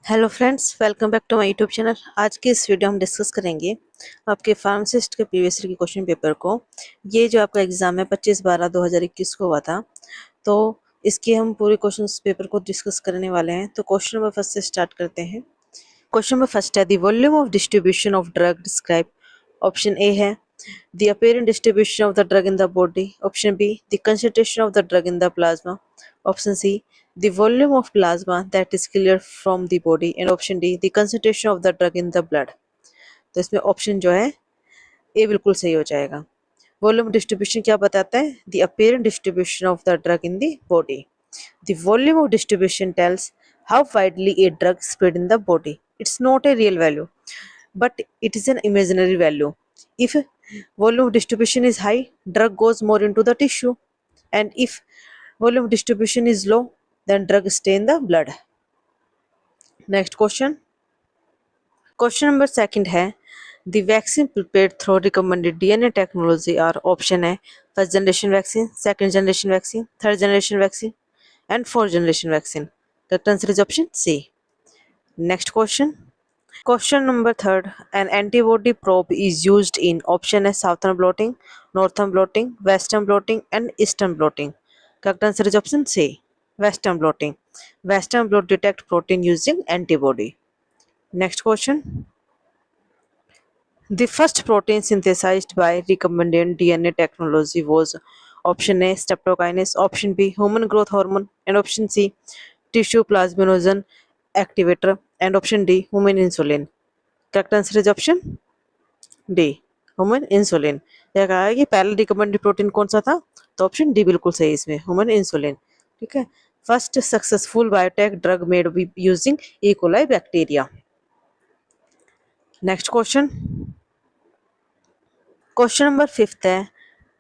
Hello friends, welcome back to my YouTube channel. आज के इस वीडियो हम डिस्कस करेंगे आपके फार्मासिस्ट के प्रीवियस ईयर के क्वेश्चन पेपर को। ये जो आपका एग्जाम है 25/12/2021 को हुआ था, तो इसके हम पूरे क्वेश्चन पेपर को डिस्कस करने वाले हैं। तो क्वेश्चन नंबर फर्स्ट से स्टार्ट करते हैं। क्वेश्चन नंबर फर्स्ट है, the volume of distribution of drug describe. Option A है the apparent distribution of the drug in the body. Option B, the concentration of the drug in the plasma. Option C, the volume of plasma that is cleared from the body. And option D, the concentration of the drug in the blood. तो इसमें option जो है A बिल्कुल सही हो जाएगा। Volume distribution क्या बताता है? The apparent distribution of the drug in the body. The volume of distribution tells how widely a drug spread in the body. It's not a real value, but it is an imaginary value. If volume distribution is high, drug goes more into the tissue, and if volume distribution is low, then drug stay in the blood. Next question. Question number second है, the vaccine prepared through recommended DNA technology are option है first generation vaccine, second generation vaccine, third generation vaccine, and fourth generation vaccine. Correct answer is option C. Next question. Question number third. An antibody probe is used in option A southern blotting, northern blotting, western blotting, and eastern blotting. Correct answer is option C. Western blotting. Western blot detect protein using antibody. Next question. The first protein synthesized by recombinant DNA technology was option A streptokinase, option B human growth hormone, and option C tissue plasminogen activator, and option D human insulin. Correct answer is option D human insulin. यह कहा है कि पहला recommended protein कौन सा था, तो option D बिल्कुल सही इसमें ह्यूमन इंसुलिन। ठीक है। First successful biotech drug made using E coli bacteria. Next question. Question number fifth है,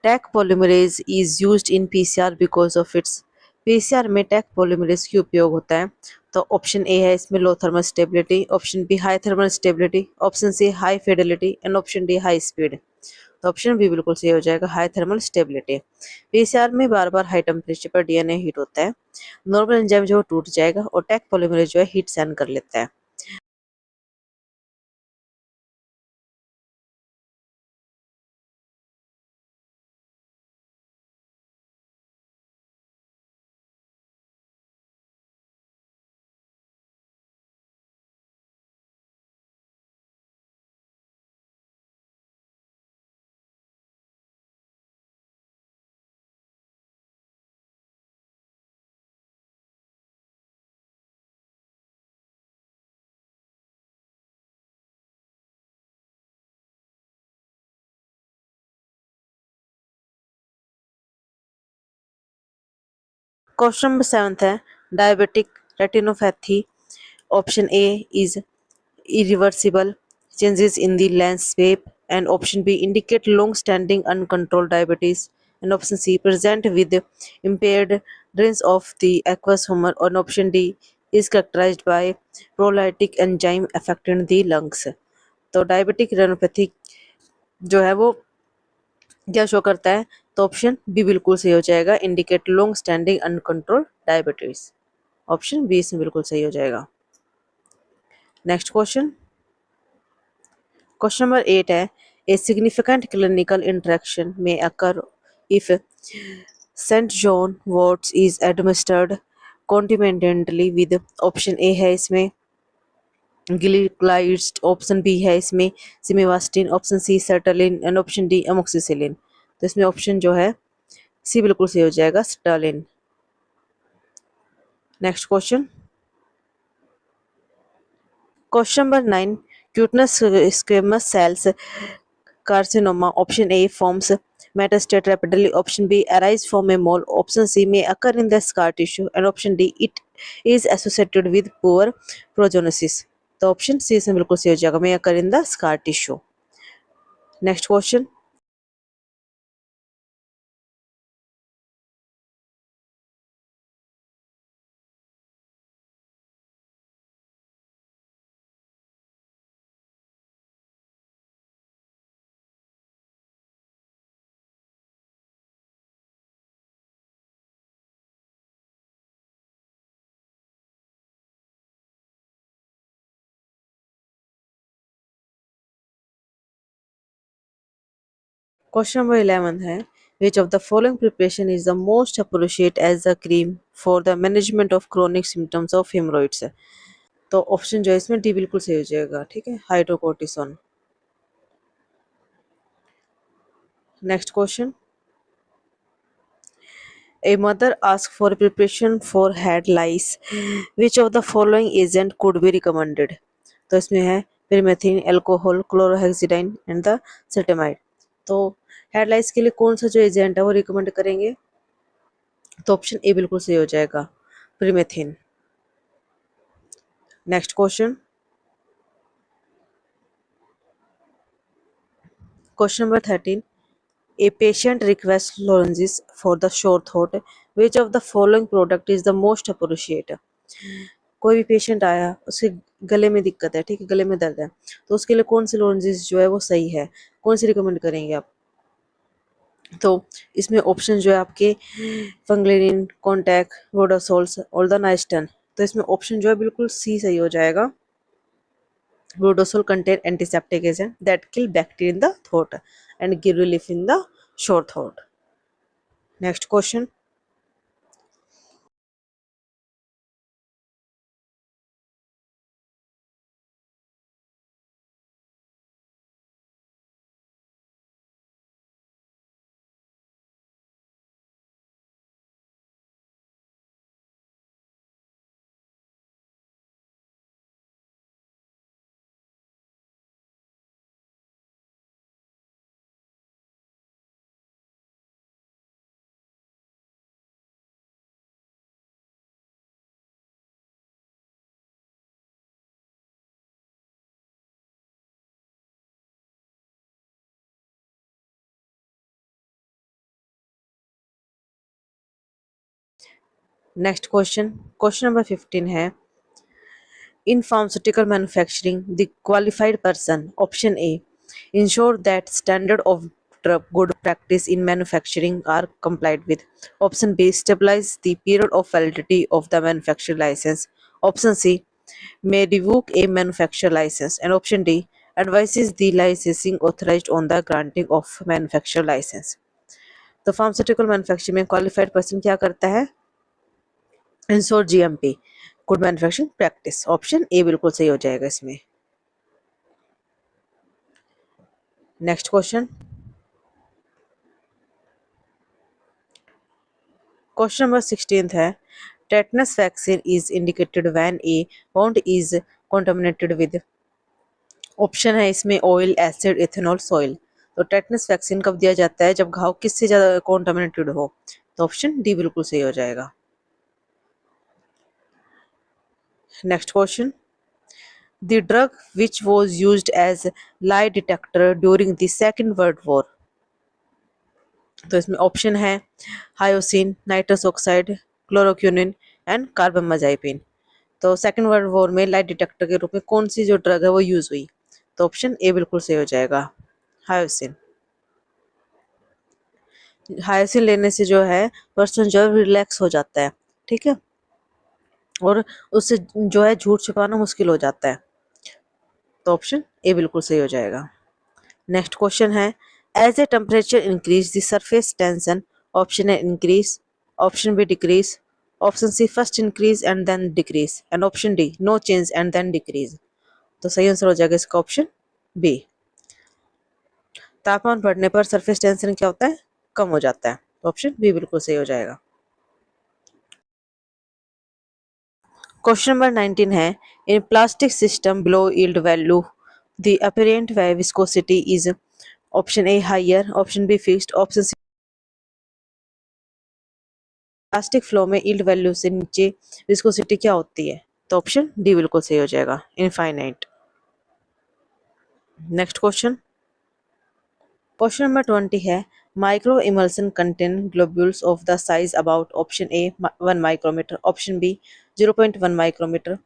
Taq polymerase is used in PCR because of its. PCR में टैक पॉलीमरेज की उपयोग होता है, तो ऑप्शन ए है इसमें low thermal stability, option B high thermal stability, option C high fidelity, and option D high speed. तो option B बिल्कुल सही हो जाएगा, हाई थर्मल स्टेबिलिटी। पीसीआर में बार बार हाई टेम्परेचर पर डीएनए हीट होता है, नॉर्मल एंजाइम जो टूट जाएगा और टैक पॉलीमरेज जो है हीट सहन कर लेता है। क्वेश्चन नंबर सेवंथ है, diabetic retinopathy. Option A is irreversible changes in the landscape, and option B indicate long standing uncontrolled diabetes, and option C present with impaired drains of the aqueous humor, and option D is characterized by prolytic enzyme affecting the lungs. तो diabetic retinopathy जो है वो क्या show करता है, तो option B बिल्कुल सही हो जाएगा, indicate long standing uncontrolled diabetes. Option B इसमें बिल्कुल सही हो जाएगा। Next question. क्वेश्चन नंबर 8 है, ए सिग्निफिकेंट क्लिनिकल इंटरेक्शन में occur if Saint John worts is administered continentally with. Option A है इसमें ग्लिक्लाइड्स, ऑप्शन बी है इसमें simvastatin, option C sertraline, and option D amoxicillin. तो इसमें ऑप्शन जो है सी बिल्कुल सही हो जाएगा, sertraline. Next question. Question number 9, cutaneous squamous cells carcinoma. Option A forms metastate rapidly. Option B arise from a mole. Option C may occur in the scar tissue. And option D it is associated with poor prognosis. तो option C इसमें बिल्कुल सही हो जाएगा, may occur in the scar tissue. Next question. Question number 11 है which of the following preparation is the most appropriate as a cream for the management of chronic symptoms of hemorrhoids। तो option जो है इसमें D बिल्कुल सही हो जाएगा, ठीक है, hydrocortisone. Next question, A mother asked for a preparation for head lice. Which of the following agent could be recommended? तो इसमें है pyrimethamine, अल्कोहल, क्लोरोहेक्सिडाइन एंड द सेटेमाइड। तो हेड लाइस के लिए कौन सा जो एजेंट है वो रिकमेंड करेंगे? तो ऑप्शन ए बिल्कुल सही हो जाएगा, pyrimethamine। Next question, question number 13, A patient requests lozenges for the sore throat. Which of the following product is the most appropriate? कोई भी पेशेंट आया, उसके गले में दिक्कत है, ठीक है, गले में दर्द है, तो उसके लिए कौन सी लोजेंस जो है वो सही है, कौन सी रिकमेंड करेंगे आप? तो इसमें ऑप्शन जो है आपके फंगलेरिन, कॉन्टैक, वोडासोल्स और द नाइस्टन। तो इसमें ऑप्शन जो है बिल्कुल सी सही हो जाएगा। वोडासोल contain antiseptic agent that kill bacteria in the throat and give relief in the sore throat। Next question, next question, question number 15 है in pharmaceutical manufacturing the qualified person, option A, ensure that standard of good practice in manufacturing are complied with, option B, stabilize the period of validity of the manufacturer license, option C, may revoke a manufacturer license, and option D, advises the licensing authorized on the granting of manufacturer license। तो pharmaceutical manufacturing में qualified person क्या करता है? Ensure GMP, good manufacturing practice. Option A बिल्कुल सही हो जाएगा इसमें। नेक्स्ट क्वेश्चन, क्वेश्चन नंबर 16 है tetanus vaccine is indicated when A wound is contaminated with, option है इसमें ऑयल, एसिड, इथेनॉल, सॉइल। तो टेटनस वैक्सीन कब दिया जाता है? जब घाव किससे ज्यादा कॉन्टामिनेटेड हो। तो ऑप्शन डी बिल्कुल सही हो जाएगा। Next question, the drug which was used as lie detector during the Second World War। तो इसमें ऑप्शन है हायोसिन, नाइट्रस ऑक्साइड, क्लोरोक्विनिन एंड कार्बामाज़ाइपिन। तो सेकेंड वर्ल्ड वॉर में लाई डिटेक्टर के रूप में कौन सी जो ड्रग है वो यूज हुई? तो ऑप्शन ए बिल्कुल सही हो जाएगा, हायोसिन। हायोसिन लेने से जो है पर्सन जो है रिलैक्स हो जाता है, ठीक है, और उससे जो है झूठ छिपाना मुश्किल हो जाता है। तो ऑप्शन ए बिल्कुल सही हो जाएगा। नेक्स्ट क्वेश्चन है as a temperature increase the surface tension, option A increase, option B decrease, option C first increase and then decrease, and option D no change and then decrease. तो सही answer हो जाएगा इसका option B. तापमान बढ़ने पर surface tension क्या होता है? कम हो जाता है। तो ऑप्शन बी बिल्कुल सही हो जाएगा। क्वेश्चन नंबर 19 है in plastic system below yield value the apparent viscosity is, option A higher, option B fixed, option C plastic flow में यील्ड वैल्यू से नीचे विस्कोसिटी क्या होती है? तो ऑप्शन डी बिल्कुल सही हो जाएगा, infinite. Next question, question number 20 है micro emulsion contain globules of the size about, option A 1 micrometre, option B 0.1 micrometre,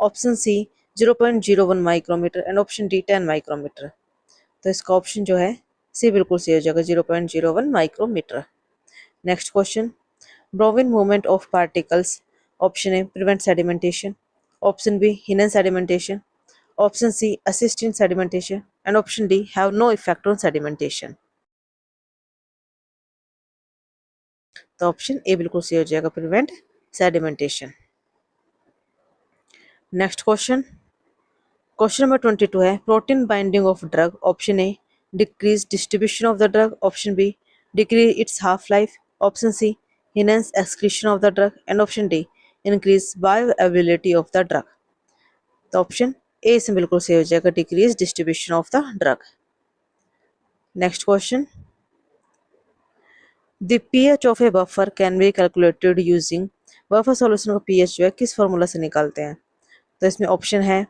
option C 0.01 micrometre and option D 10 micrometre. तो इसका ऑप्शन जो है सी बिल्कुल सही हो जाएगा, 0.01 micrometre. Next question, Brownian movement of particles, option A prevent sedimentation, option B hidden sedimentation, option C assist in sedimentation, and option D have no effect on sedimentation। तो option A बिल्कुल सही हो जाएगा, prevent sedimentation. Next question, question number 22 है protein binding of drug. Option A decrease distribution of the drug, option B decrease its half life, option C enhance excretion of the drug, and option D increase bioavailability of the drug। तो option A इसमें बिल्कुल सही हो जाएगा, decrease distribution of the drug. Next question, the pH of A buffer can be calculated using. Buffer solution का pH जो है किस फॉर्मूला से निकालते हैं? तो इसमें ऑप्शन है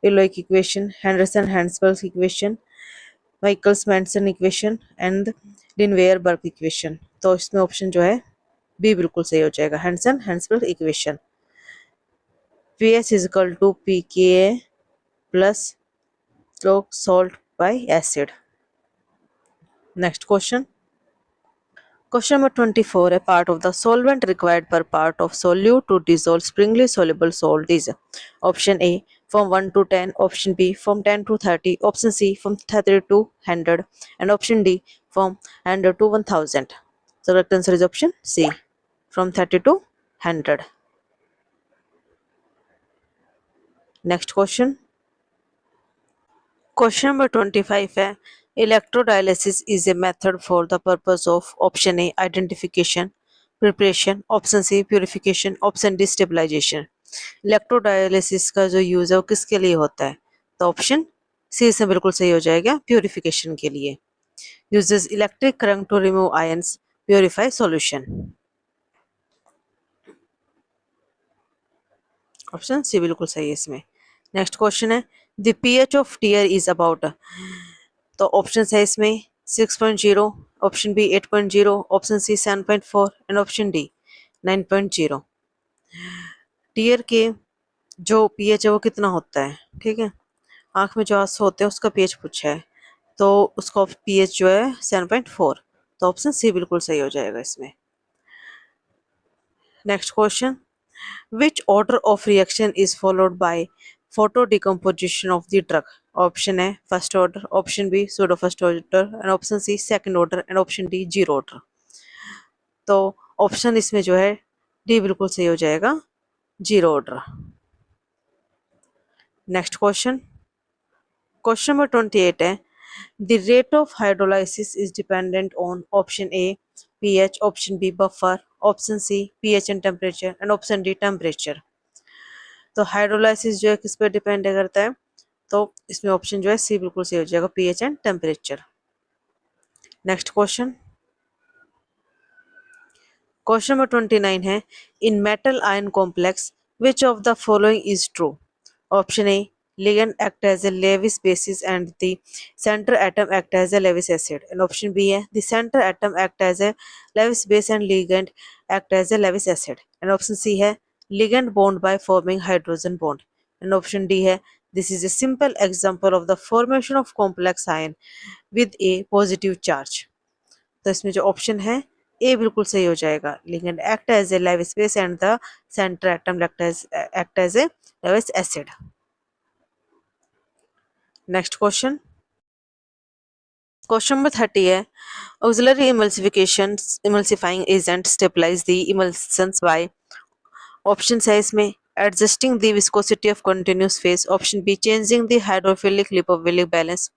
इलोइक इक्वेशन, हेंडरसन हैंसबर्ग equation, Michaelis Menten equation and Lineweaver Burk equation. तो इसमें ऑप्शन जो है बी बिल्कुल सही हो जाएगा, हेंडरसन हैंसबर्ग equation. pH is equal to pKa plus salt by acid। Next question, question number 24 a part of the solvent required per part of solute to dissolve springly soluble salt is option A from 1 to 10, option B from 10 to 30, option C from 30 to 100, and option D from 100 to 1000। So correct answer is option C, from 30 to 100। Next question, question number 25 है electrodialysis is a method for the purpose of option A identification, preparation, option C purification, option D stabilisation. Electrodialysis का जो use है वो किसके लिए होता है? तो ऑप्शन सी से बिल्कुल सही हो जाएगा, प्यूरिफिकेशन के लिए। Uses electric current to remove ions, purify solution. Option C बिल्कुल सही है इसमें। नेक्स्ट क्वेश्चन है the pH of tear is about. तो ऑप्शन है इसमें 6.0, option B 8.0, option C 7.4 and option D 9.0। Tear के जो पीएच है वो कितना होता है? ठीक है, आंख में जो आंसू होते हैं उसका पीएच पूछा है, तो उसका पीएच जो है 7.4। तो ऑप्शन सी बिल्कुल सही हो जाएगा इसमें। Next question, which order of reaction is followed by photo decomposition of the drug? Option है first order, option B pseudo first order and option C second order and option D zero order. तो option इसमें जो है D बिल्कुल सही हो जाएगा, zero order. Next question, question number 28 है the rate of hydrolysis is dependent on option A pH, option B buffer, option C pH and temperature and option D temperature. तो हाइड्रोलाइसिस जो है किस पे डिपेंड करता है? तो इसमें ऑप्शन जो है सी बिल्कुल सही हो जाएगा, pH and temperature. Next question, question number 29 है इन metal ion complex which of the following is true? Option A ligand act as a Lewis basis and the center atom act as a Lewis acid, and option B है the center atom act as a Lewis base and ligand act as a Lewis acid, and option C है ligand bond by forming hydrogen bond, and option D है this is a simple example of the formation of complex ion with a positive charge। तो इसमें जो option है A बिल्कुल सही हो जाएगा, ligand act as a Lewis base and the center atom act as a Lewis acid। Next question, question number 30 है auxiliary emulsification emulsifying agent stabilize the emulsions by. Option है इसमें adjusting the viscosity of continuous phase, option B changing the hydrophilic lipophilic balance,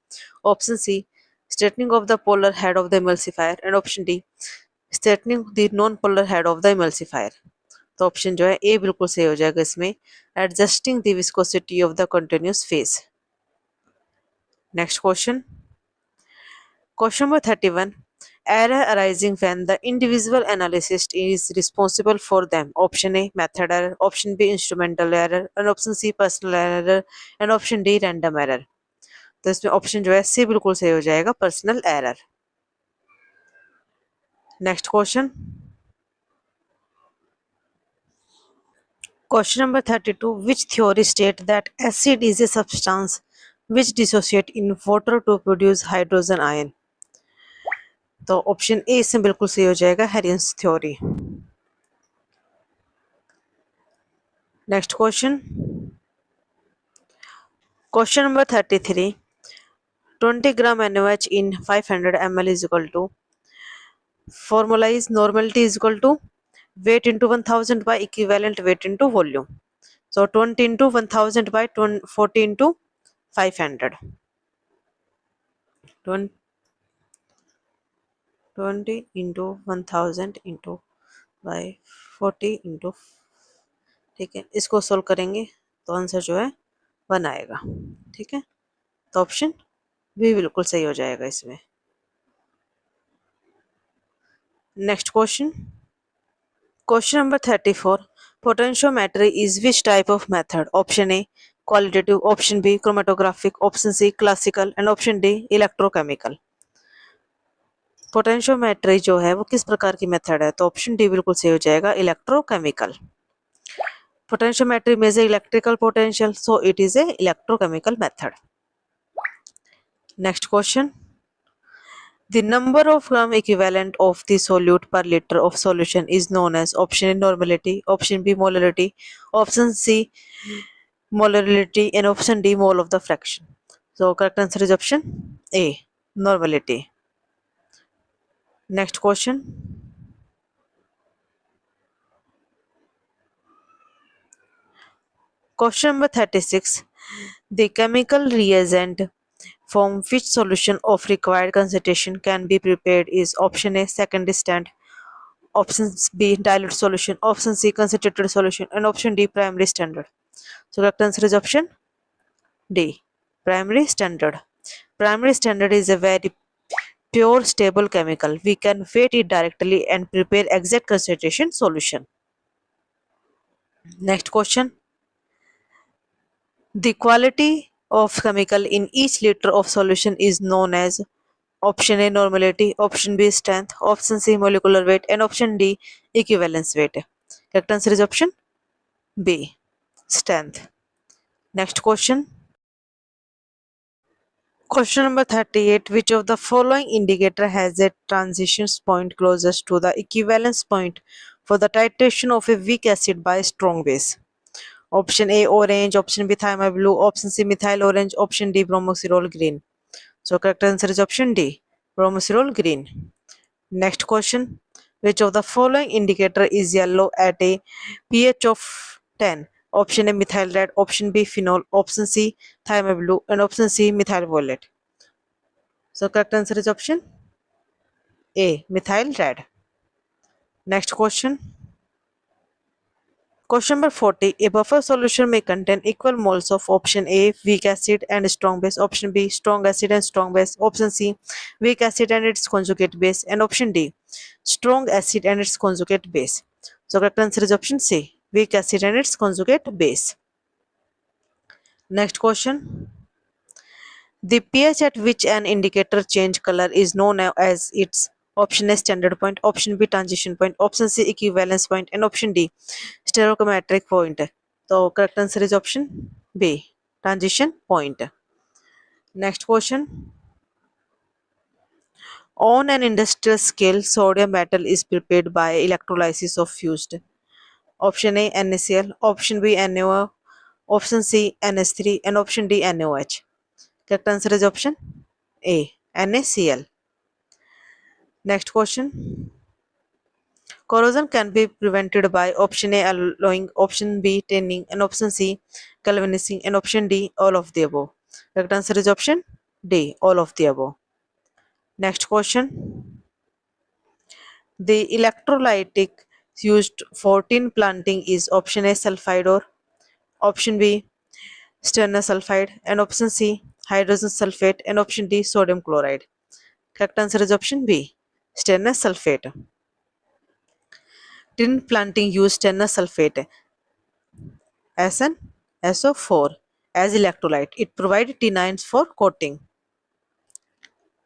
option C straightening of the polar head of the emulsifier and option D straightening the non polar head of the emulsifier. तो option जो है A बिल्कुल सही हो जाएगा इसमें, adjusting the viscosity of the continuous phase. Next question, question number 31 error arising when the individual analyst is responsible for them। Option A method error, option B instrumental error and option C personal error and option D random error। तो इसमें option जो है सी बिल्कुल सही हो जाएगा, personal error. Next question, question number 32 which theory state that acid is a substance which dissociate in water to produce hydrogen ion? तो option A इसमें बिल्कुल सही हो जाएगा, Arrhenius theory. Next question, question number 33 20 gram NaOH in 500 ml is equal to Formula is normality is equal to weight into 1000 by equivalent weight into volume. So 20 into 1000 by 40 into 500. 20 into 1000 into by 40 into, ठीक है, इसको solve करेंगे तो answer जो है 1 आएगा। ठीक है, तो ऑप्शन बी बिल्कुल सही हो जाएगा इसमें। Next question, question number 34, potentiometry is which type of method? Option A qualitative, option B chromatographic, option C classical and option D electrochemical. Potentiometry जो है वो किस प्रकार की मेथड है? तो ऑप्शन डी बिल्कुल सही हो जाएगा, electrochemical. Potentiometry measure electrical potential, so it is a electrochemical method. Next question, the number of gram equivalent of the solute per liter of solution is known as option A normality, option B molarity, option C molarity and option D mole of the fraction. So correct answer is option A, normality. Next question, question number 36, the chemical reagent from which solution of required concentration can be prepared is option A secondary stand, option B dilute solution, option C concentrated solution and option D primary standard. So correct answer is option D, primary standard. Primary standard is a very pure stable chemical. We can weight it directly and prepare exact concentration solution. Next question, the quality of chemical in each liter of solution is known as option A normality, option B strength, option C molecular weight and option D equivalence weight. Correct answer is option B, strength. Next question, question number 38, which of the following indicator has a transition point closest to the equivalence point for the titration of a weak acid by strong base? Option A orange, option B thiamine blue, option C methyl orange, option D bromoxyrol green. So correct answer is option D, bromoxyrol green. Next question, which of the following indicator is yellow at a pH of 10? Option A methyl red, option B phenol, option C thiamine blue and option C methyl violet. So correct answer is option A, methyl red. Next question, question number 40, a buffer solution may contain equal moles of option A weak acid and strong base, option B strong acid and strong base, option C weak acid and its conjugate base and option D strong acid and its conjugate base. So correct answer is option C, weak acid and its conjugate base. Next question, the pH at which an indicator change color is known as its option A standard point, option B transition point, option C equivalence point and option D stereochromatic point. So correct answer is option B, transition point. Next question, on an industrial scale sodium metal is prepared by electrolysis of fused. Option A NaCl, option B NaO, option C NH3 and option D NaOH. Correct answer is option A, NaCl. Next question, corrosion can be prevented by option A alloying, option B tinning and option C galvanizing and option D all of the above. Correct answer is option D, all of the above. Next question, the electrolytic used for tin planting is option A sulfide or option B stannous sulfide and option C hydrogen sulfate and option D sodium chloride. Correct answer is option B, stannous sulfate. Tin planting use stannous sulfate SnSO4 as electrolyte. It provides tinines for coating.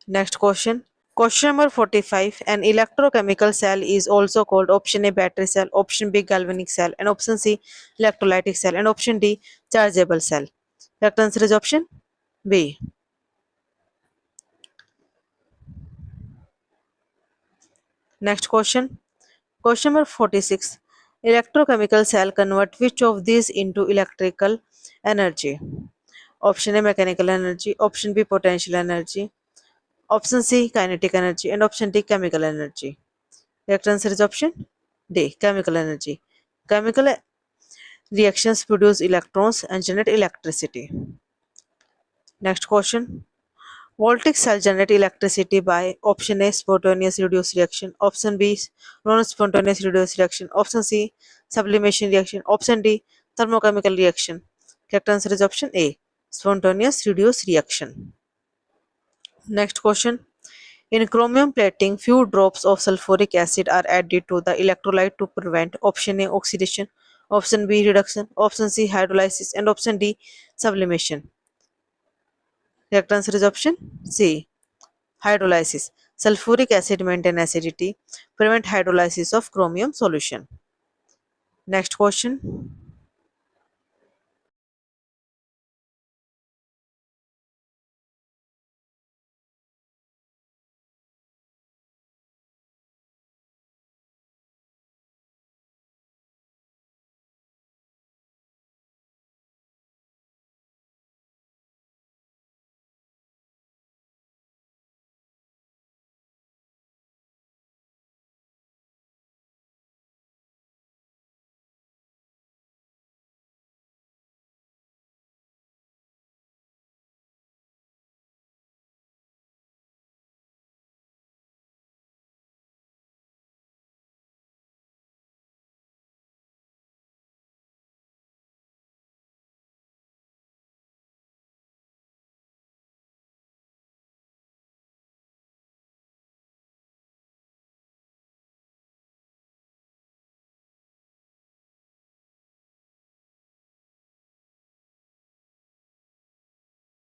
Next question. Question number 45. An electrochemical cell is also called option A battery cell, option B galvanic cell and option C electrolytic cell and option D chargeable cell. Correct answer is option B. Next question. Question number 46. Electrochemical cell convert which of these into electrical energy? Option A mechanical energy, option B potential energy, option C kinetic energy and option D chemical energy. Correct answer is option D, chemical energy. Chemical reactions produce electrons and generate electricity. Next question. Voltaic cell generate electricity by option A, spontaneous reduced reaction, option B, non-spontaneous reduced reaction, option C, sublimation reaction, option D, thermochemical reaction. Correct answer is option A, spontaneous reduced reaction. Next question. In chromium plating, few drops of sulfuric acid are added to the electrolyte to prevent option A, oxidation, option B, reduction, option C, hydrolysis, and option D, sublimation. Correct answer is option C, hydrolysis. Sulfuric acid maintain acidity, prevent hydrolysis of chromium solution. Next question.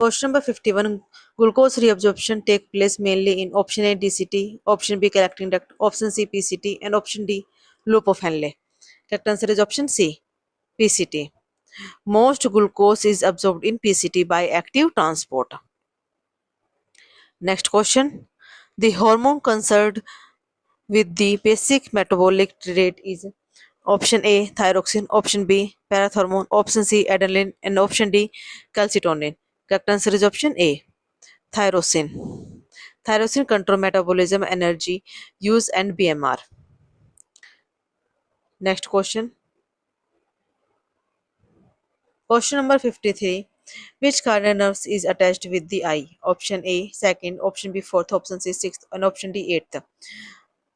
Question number 51. Glucose reabsorption take place mainly in option A, DCT, option B, collecting duct, option C, PCT, and option D, loop of Henle. Correct answer is option C, PCT. Most glucose is absorbed in PCT by active transport. Next question. The hormone concerned with the basic metabolic rate is option A, thyroxine, option B, parathormone, option C, adrenaline, and option D, calcitonin. Correct answer is option A, thyroxine. Thyroxine control metabolism, energy use, and BMR. Next question. Question number 53. Which cardinal nerves is attached with the eye? Option A, second, option B, fourth, option C, sixth, and option D, eighth.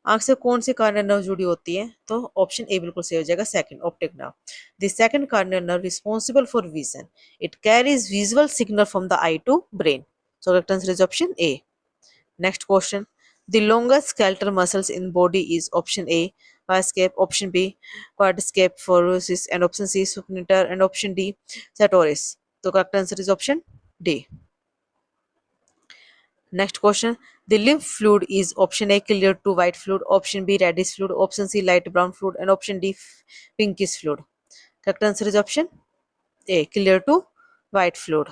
आंख से कौन सी कार्डियल nerve जुड़ी होती है? तो option A बिल्कुल सही हो जाएगा, second, optic nerve. The second cranial nerve responsible for vision. It carries visual signal from the eye to brain. So correct answer is option A. Next question. The longest skeletal muscles in body is option A, biceps, option B, quadriceps femoris, and option C, supinator, and option D, sartorius. So correct answer is option D. Next question. The lymph fluid is option A, clear to white fluid, option B, reddish fluid, option C, light brown fluid, and option D, pinkish fluid. Correct answer is option A, clear to white fluid.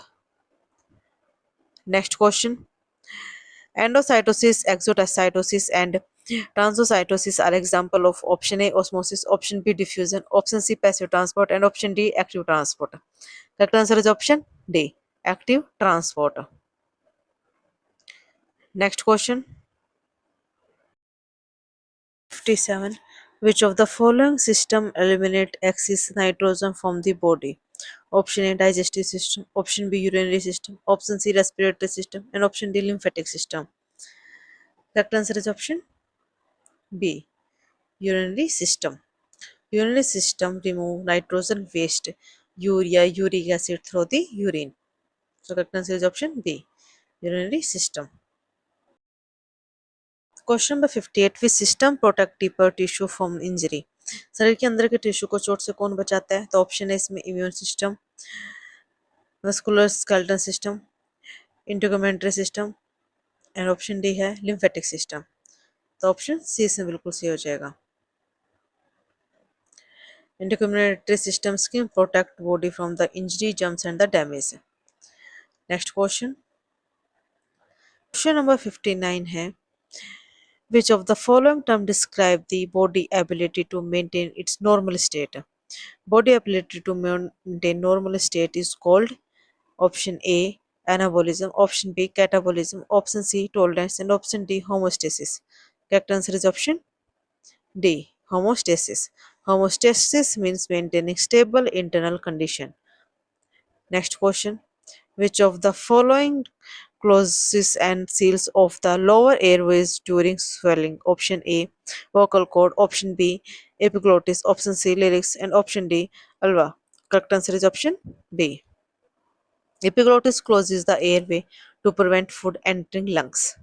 Next question. Endocytosis, exocytosis, and transcytosis are example of option A, osmosis, option B, diffusion, option C, passive transport, and option D, active transport. Correct answer is option D, active transport. Next question. 57. Which of the following system eliminate excess nitrogen from the body? Option A, digestive system, option B, urinary system, option C, respiratory system, and option D, lymphatic system. Correct answer is option B, urinary system. Urinary system remove nitrogen waste, urea, uric acid through the urine. So correct answer is option B, urinary system. Question number 58. Which system protect deeper tissue from injury? शरीर के अंदर के tissue को चोट से कौन बचाता है? तो ऑप्शन है इसमें immune system, muscular skeletal system, integumentary system, and option D है लिम्फेटिक सिस्टम. तो ऑप्शन सी इसमें बिल्कुल सही हो जाएगा. Integumentary system can protect body from the injury, germs and the damage. Next question. Question number 59 है. Which of the following terms describe the body ability to maintain its normal state? Body ability to maintain normal state is called option A, anabolism, option B, catabolism, option C, tolerance, and option D, homeostasis. Correct answer is option D. Homeostasis. Homeostasis means maintaining stable internal condition. Next question. Which of the following closes and seals of the lower airways during swelling? Option A, vocal cord. Option B, epiglottis. Option C, larynx. And option D, alva. Correct answer is option B. Epiglottis closes the airway to prevent food entering lungs.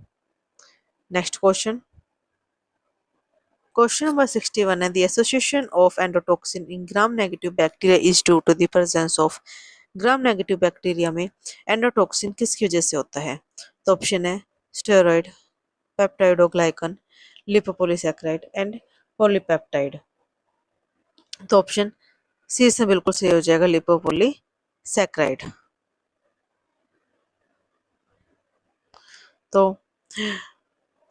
Next question. Question number 61 and the association of endotoxin in gram-negative bacteria is due to the presence of gram negative bacteria में endotoxin किसकी वजह से होता है? तो option है steroid, peptidoglycan, लिपोपोलीसैकेराइड and polypeptide. तो option C इसमें बिल्कुल सही हो जाएगा, लिपोपोलीसैकेराइड। तो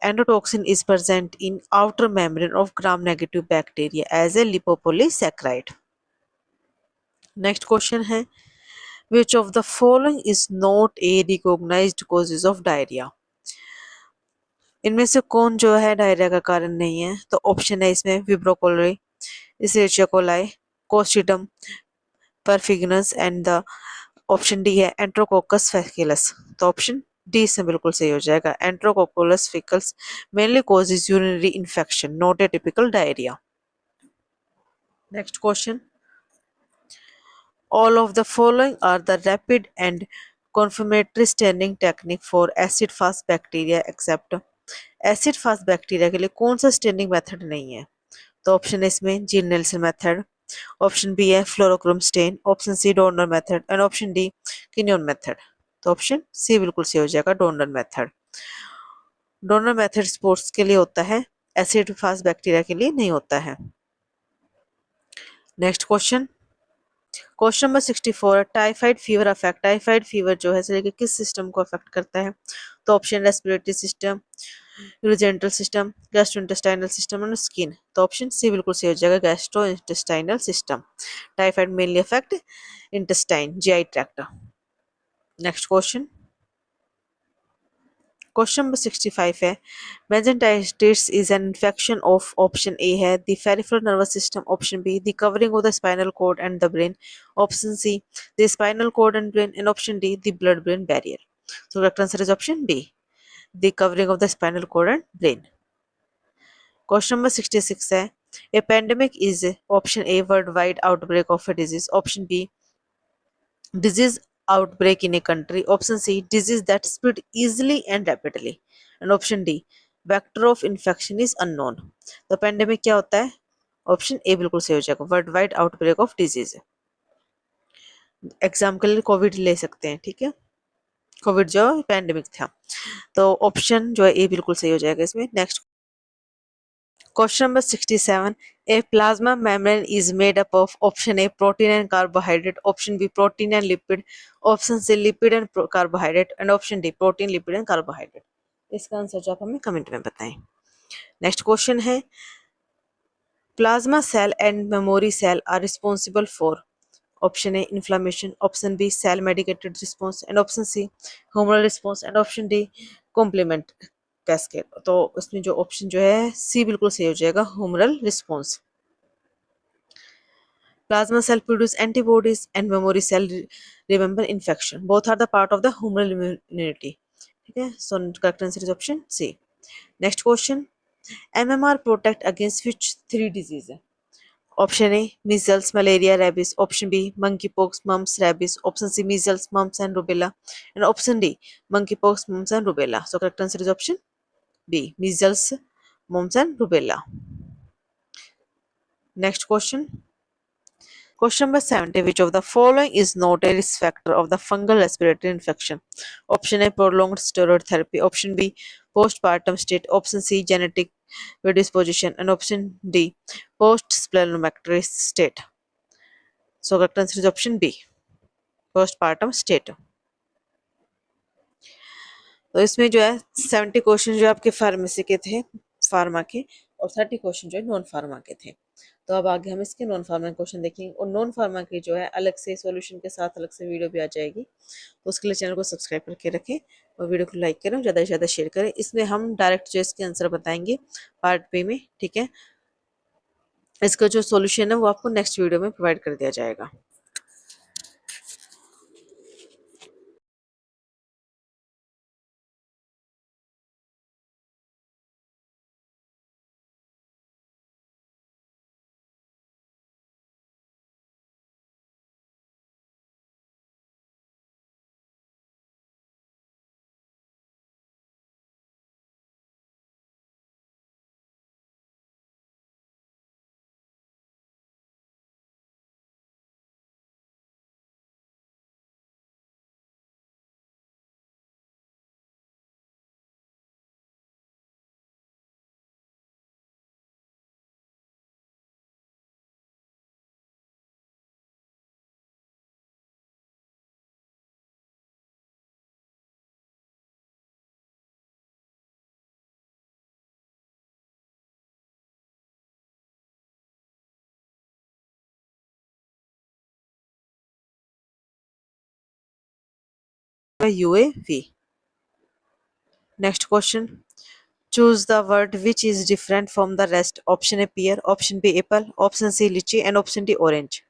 endotoxin is present in outer membrane of gram-negative bacteria as a lipopolysaccharide. Next question है which of the following is not a recognized causes of diarrhea? इनमें से कौन जो है डायरिया का कारण नहीं है? तो ऑप्शन है इसमें Vibrio cholerae, Escherichia coli, Clostridium perfringens and the option D है एंट्रोकोकस फैसिकुलस। तो ऑप्शन डी से बिल्कुल सही हो जाएगा, Enterococcus faecalis mainly causes urinary infection, not a typical diarrhea. Next question. All of the following are the rapid and confirmatory staining technique for acid fast bacteria except acid fast bacteria के लिए कौन सा staining method नहीं है? तो option है इसमें Ziehl Neelsen method, option B है fluorochrome stain, option C Dorner method and option D Kinyoun method. तो ऑप्शन सी बिल्कुल सही हो जाएगा, Dorner method. Dorner method spores के लिए होता है, एसिड फास्ट बैक्टीरिया के लिए नहीं होता है। Next question number 64, typhoid fever affect. Typhoid fever जो है शरीर के किस सिस्टम को अफेक्ट करता है? तो option respiratory system, urogenital system, gastrointestinal system और स्किन। तो ऑप्शन सी बिल्कुल सही हो जाएगा, gastrointestinal system. Typhoid mainly affect intestine, GI tract. Next question number 65 है meningitis is an infection of, option A है the peripheral nervous system, option B the covering of the spinal cord and the brain, option C the spinal cord and brain and option D the blood brain barrier. So correct answer is option D, the covering of the spinal cord and brain. Question number 66 है a pandemic is, option A worldwide outbreak of a disease, option B disease outbreak in a country, option C disease that spread easily and rapidly and option D vector of infection is unknown। तो pandemic क्या होता है? Option A बिल्कुल सही हो जाएगा, world wide outbreak of disease. Exam के लिए कोविड ले सकते हैं, ठीक है, कोविड जो पेंडेमिक था। तो ऑप्शन जो है ए बिल्कुल सही हो जाएगा इसमें। Next question number 67, a plasma membrane is made up of option A protein and carbohydrate, option B protein and lipid, option C lipid and carbohydrate and option D protein, lipid and carbohydrate। इसका answer जो आप हमें comment में बताएं। Next question है plasma cell and memory cell are responsible for, option A inflammation, option B cell medicated response and option C humoral response and option D complement cascade. तो इसमें जो ऑप्शन जो है सी बिल्कुल सही हो जाएगा, humoral response. Plasma cell produce antibodies and memory cell remember infection. Both are the part of the humoral immunity. ठीक है, so correct answer is option C. Next question, MMR protect against which three diseases? Option A measles, malaria, rabies. Option B monkeypox, mumps, rabies. Option C measles, mumps and rubella. And option D monkeypox, mumps and rubella. So correct answer is option B, measles, mumps and rubella. Next question. Question number 70, which of the following is not a risk factor of the fungal respiratory infection? Option A prolonged steroid therapy, option B postpartum state, option C genetic predisposition and option D post splenomegaly state। So correct answer is option B, postpartum state। तो इसमें जो है 70 question जो आपके pharmacy के थे, pharma के, और 30 क्वेश्चन जो है नॉन फार्मा के थे। तो अब आगे हम इसके नॉन फार्मा क्वेश्चन देखेंगे और नॉन फार्मा की जो है अलग से सॉल्यूशन के साथ अलग से वीडियो भी आ जाएगी। तो उसके लिए चैनल को सब्सक्राइब करके रखें और वीडियो को लाइक करें, ज़्यादा से ज़्यादा शेयर करें। इसमें हम डायरेक्ट जो इसके आंसर बताएंगे पार्ट बी में, ठीक है। इसका जो सॉल्यूशन है वो आपको नेक्स्ट वीडियो में प्रोवाइड कर दिया जाएगा। UAV. Next question. Choose the word which is different from the rest. Option A pear, option B apple, option C lychee, and option D orange.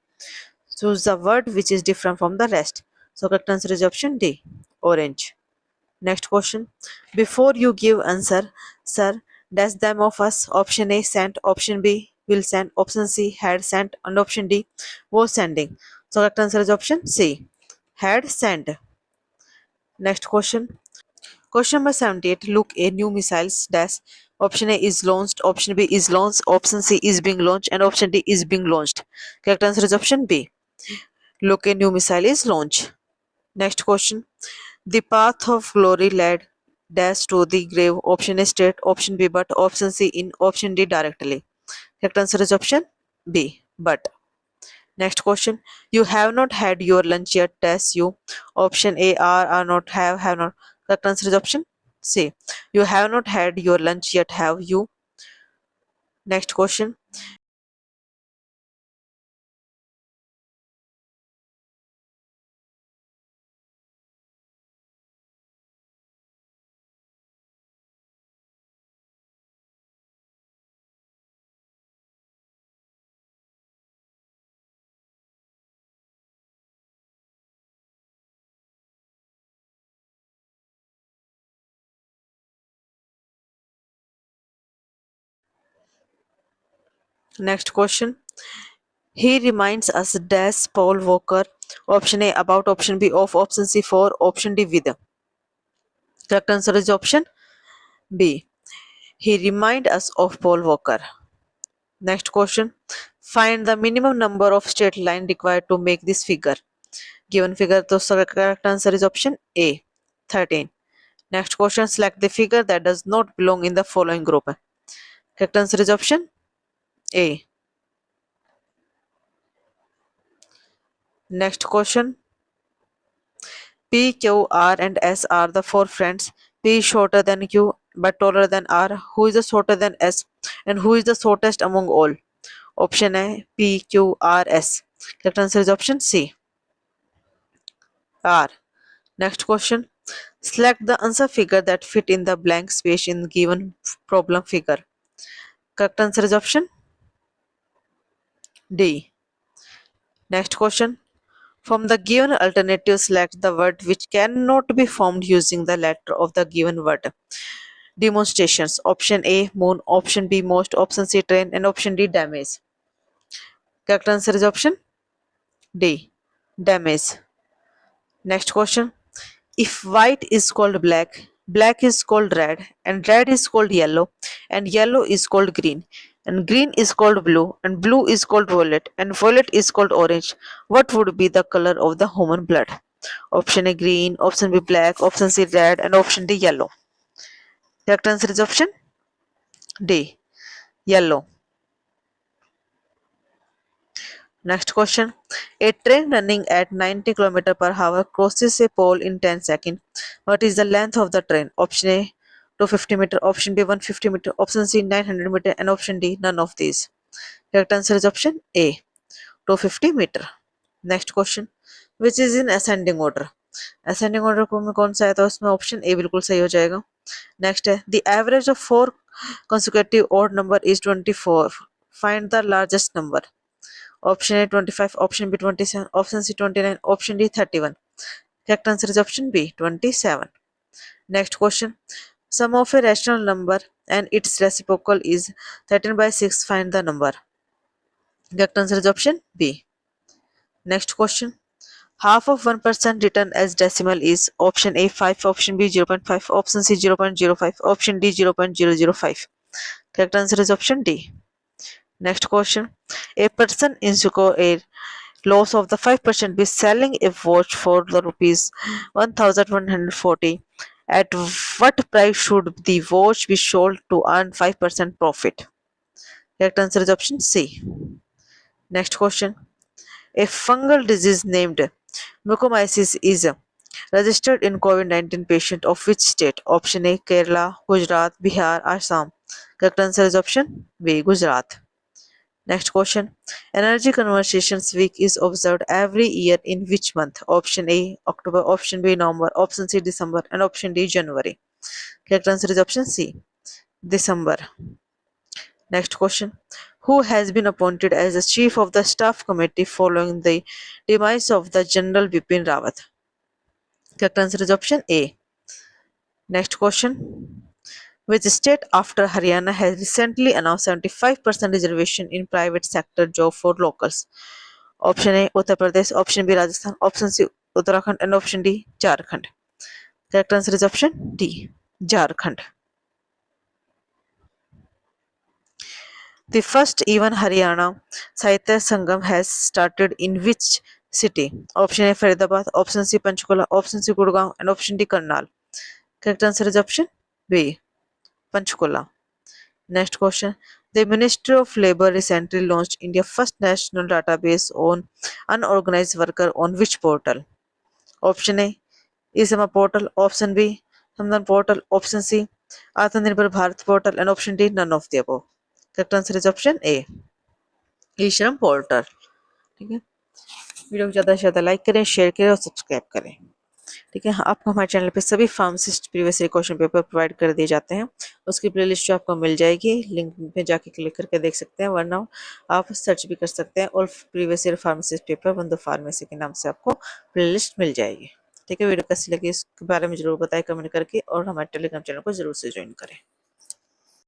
Choose the word which is different from the rest. So correct answer is option D, orange. Next question. Before you give answer, sir, dash them of us. Option A sent, option B will send, option C had sent, and option D was sending. So correct answer is option C, had sent. Next question. Question number 78. Look, a new missiles dash. Option A is launched, option B is launched, option C is being launched, and option D is being launched. Correct answer is option B. Look, a new missile is launched. Next question. The path of glory led dash to the grave. Option A straight, option B but, option C in, option D directly. Correct answer is option B, but. Next question. You have not had your lunch yet. Test you. Option A are not, have not. Correct answer is option C. You have not had your lunch yet. Have you? Next question. Next question. He reminds us dash Paul Walker. Option A about, option B of, option C for, option D with. Correct answer is option B. He reminds us of Paul Walker. Next question. Find the minimum number of straight line required to make this figure. Given figure, the correct answer is option A, 13. Next question. Select the figure that does not belong in the following group. Correct answer is option A. Next question. P, Q, R, and S are the four friends. P is shorter than Q but taller than R. Who is the shorter than S? And who is the shortest among all? Option A, P, Q, R, S. Correct answer is option C, R. Next question. Select the answer figure that fit in the blank space in given problem figure. Correct answer is option D. Next question. From the given alternative, select the word which cannot be formed using the letter of the given word. Demonstrations. Option A moon, option B most, option C train, and option D damage. Correct answer is option D, damage. Next question. If white is called black, black is called red, and red is called yellow, and yellow is called green, and green is called blue, and blue is called violet, and violet is called orange, what would be the color of the human blood? Option A green, option B black, option C red, and option D yellow. Correct answer is option D, yellow. Next question. A train running at 90 km per hour crosses a pole in 10 seconds. What is the length of the train? Option A 250 meter, option B 150 meter, option C 900 meter, and option D none of these. Correct answer is option A 250 meter. Next question. Which is in ascending order? Ascending order में कौन सा है तो उसमें option A बिल्कुल सही हो जाएगा. नेक्स्ट है the average of 4 consecutive odd number is 24. Find the largest number. Option A 25, option B 27, option C 29, option D 31। Correct answer is option B 27। Next question, sum of a rational number and its reciprocal is 13/6, find the number। correct answer is option B। next question, half of 1% written as decimal is option A 5, option B 0.5, option C 0.05, option D 0.005। correct answer is option D। next question, a person incur a loss of the 5% by selling a watch for the rupees 1140, at what price should the watch be sold to earn 5% profit? Correct answer is option C। next question, a fungal disease named mucormycosis is registered in COVID-19 patient of which state? Option A Kerala, Gujarat, Bihar, Assam। correct answer is option B Gujarat। next question, energy conversations week is observed every year in which month? Option A October, option B November, option C December, and option D January। correct answer is option C December। next question, who has been appointed as the chief of the staff committee following the demise of the General Bipin Rawat? Correct answer is option A। next question, which state after Haryana has recently announced 75% reservation in private sector job for locals? Option A Uttar Pradesh, option B Rajasthan, option C Uttarakhand, and option D Jharkhand। Correct answer is option D Jharkhand। The first even Haryana Sahitya Sangam has started in which city? Option A Faridabad, option C Panchkula, option C Gurgaon, and option D Karnal। Correct answer is option B Panchkula। Next question, the Ministry of Labour recently launched India's first national database on unorganized worker on which portal? Option A E-Sama portal, option B Samdhan portal, option C Atmanirbhar Bharat portal, and option D none of the above। Correct answer is option A e Shram portal. ठीक है, video को ज़्यादा से ज़्यादा like करें, share करें और subscribe करें। ठीक है, आपको हमारे चैनल पे सभी pharmacist previous year question paper provide कर दिए जाते हैं। उसकी प्लेलिस्ट जो आपको मिल जाएगी, लिंक पे जाके क्लिक करके देख सकते हैं, वरना आप सर्च भी कर सकते हैं और प्रीवियस ईयर फार्मासिस्ट पेपर बंधु फार्मेसी के नाम से आपको प्लेलिस्ट मिल जाएगी। ठीक है, वीडियो कैसी लगी इसके बारे में जरूर बताएं कमेंट करके, और हमारे टेलीग्राम चैनल को जरूर से ज्वाइन करें।